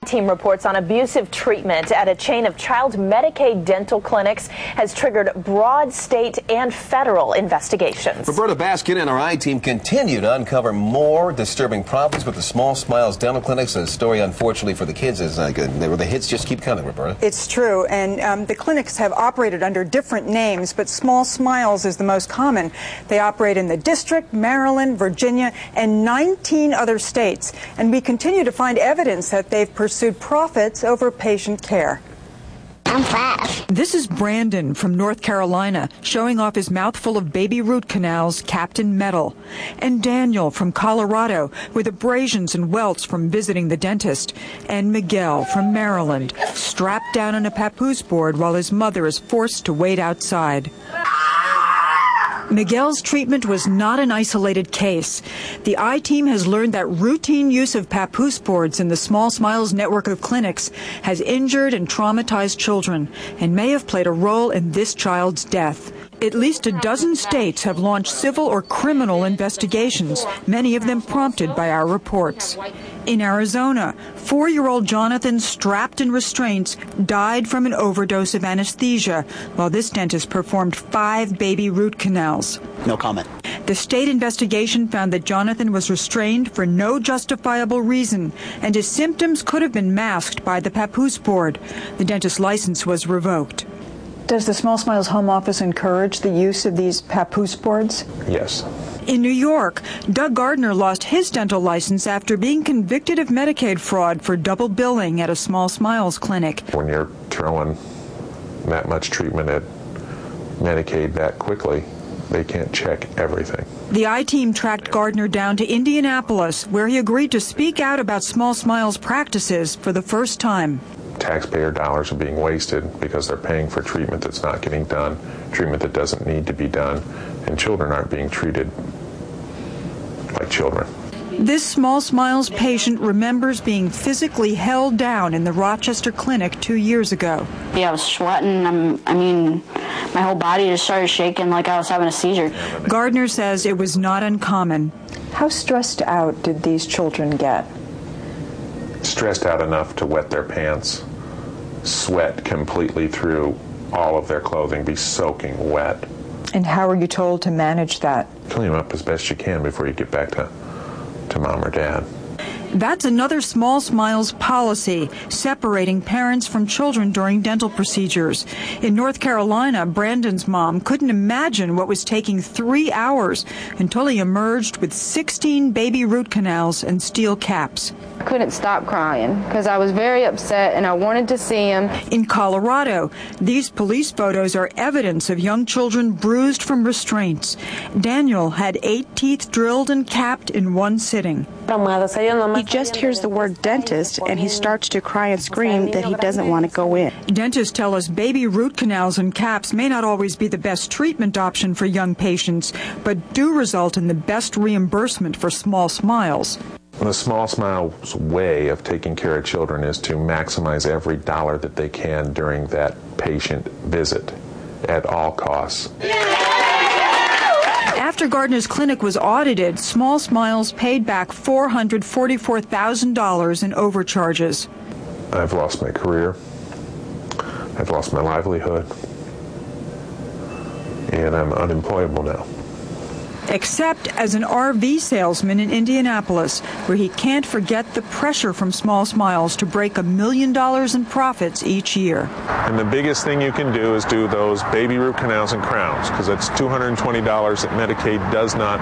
Team reports on abusive treatment at a chain of child Medicaid dental clinics has triggered broad state and federal investigations. Roberta Baskin and our I-Team continue to uncover more disturbing problems with the Small Smiles dental clinics. The story, unfortunately for the kids, is not good. The hits just keep coming, Roberta. It's true, and the clinics have operated under different names, but Small Smiles is the most common. They operate in the District, Maryland, Virginia, and 19 other states, and we continue to find evidence that they've pursued profits over patient care. I'm 5. This is Brandon from North Carolina, showing off his mouthful of baby root canals capped in metal. And Daniel from Colorado, with abrasions and welts from visiting the dentist. And Miguel from Maryland, strapped down on a papoose board while his mother is forced to wait outside. Miguel's treatment was not an isolated case. The I-Team has learned that routine use of papoose boards in the Small Smiles network of clinics has injured and traumatized children and may have played a role in this child's death. At least a dozen states have launched civil or criminal investigations, many of them prompted by our reports. In Arizona, 4-year-old Jonathan, strapped in restraints, died from an overdose of anesthesia, while this dentist performed 5 baby root canals. No comment. The state investigation found that Jonathan was restrained for no justifiable reason, and his symptoms could have been masked by the papoose board. The dentist's license was revoked. Does the Small Smiles home office encourage the use of these papoose boards? Yes. In New York, Doug Gardner lost his dental license after being convicted of Medicaid fraud for double billing at a Small Smiles clinic. When you're throwing that much treatment at Medicaid that quickly, they can't check everything. The I-Team tracked Gardner down to Indianapolis, where he agreed to speak out about Small Smiles practices for the first time. Taxpayer dollars are being wasted because they're paying for treatment that's not getting done, treatment that doesn't need to be done, and children aren't being treated like children. This Small Smiles patient remembers being physically held down in the Rochester clinic 2 years ago. Yeah, I was sweating. I mean, my whole body just started shaking like I was having a seizure. Gardner says it was not uncommon. How stressed out did these children get? Stressed out enough to wet their pants, sweat completely through all of their clothing, be soaking wet. And how are you told to manage that? Clean them up as best you can before you get back to mom or dad. That's another Small Smiles policy, separating parents from children during dental procedures. In North Carolina, Brandon's mom couldn't imagine what was taking 3 hours until he emerged with 16 baby root canals and steel caps. I couldn't stop crying because I was very upset and I wanted to see him. In Colorado, these police photos are evidence of young children bruised from restraints. Daniel had 8 teeth drilled and capped in one sitting. He just hears the word dentist and he starts to cry and scream that he doesn't want to go in. Dentists tell us baby root canals and caps may not always be the best treatment option for young patients, but do result in the best reimbursement for Small Smiles. The Small Smiles way of taking care of children is to maximize every dollar that they can during that patient visit at all costs. After Gardner's clinic was audited, Small Smiles paid back $444,000 in overcharges. I've lost my career, I've lost my livelihood, and I'm unemployable now. Except as an RV salesman in Indianapolis, where he can't forget the pressure from Small Smiles to break $1 million in profits each year. And the biggest thing you can do is do those baby root canals and crowns, because it's $220 that Medicaid does not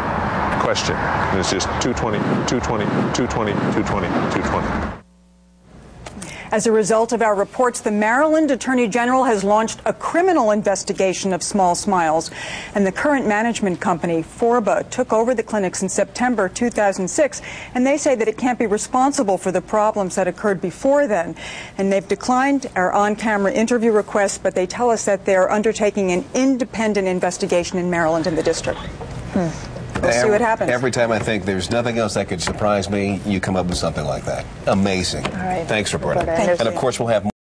question. And it's just $220, $220, $220, $220, $220. As a result of our reports, the Maryland Attorney General has launched a criminal investigation of Small Smiles, and the current management company, Forba, took over the clinics in September 2006, and they say that it can't be responsible for the problems that occurred before then. And they've declined our on-camera interview request, but they tell us that they're undertaking an independent investigation in Maryland and the district. We'll see what happens. Every time I think there's nothing else that could surprise me, you come up with something like that. Amazing. All right. Thanks, Roberta. Thank you. And of course, we'll have more.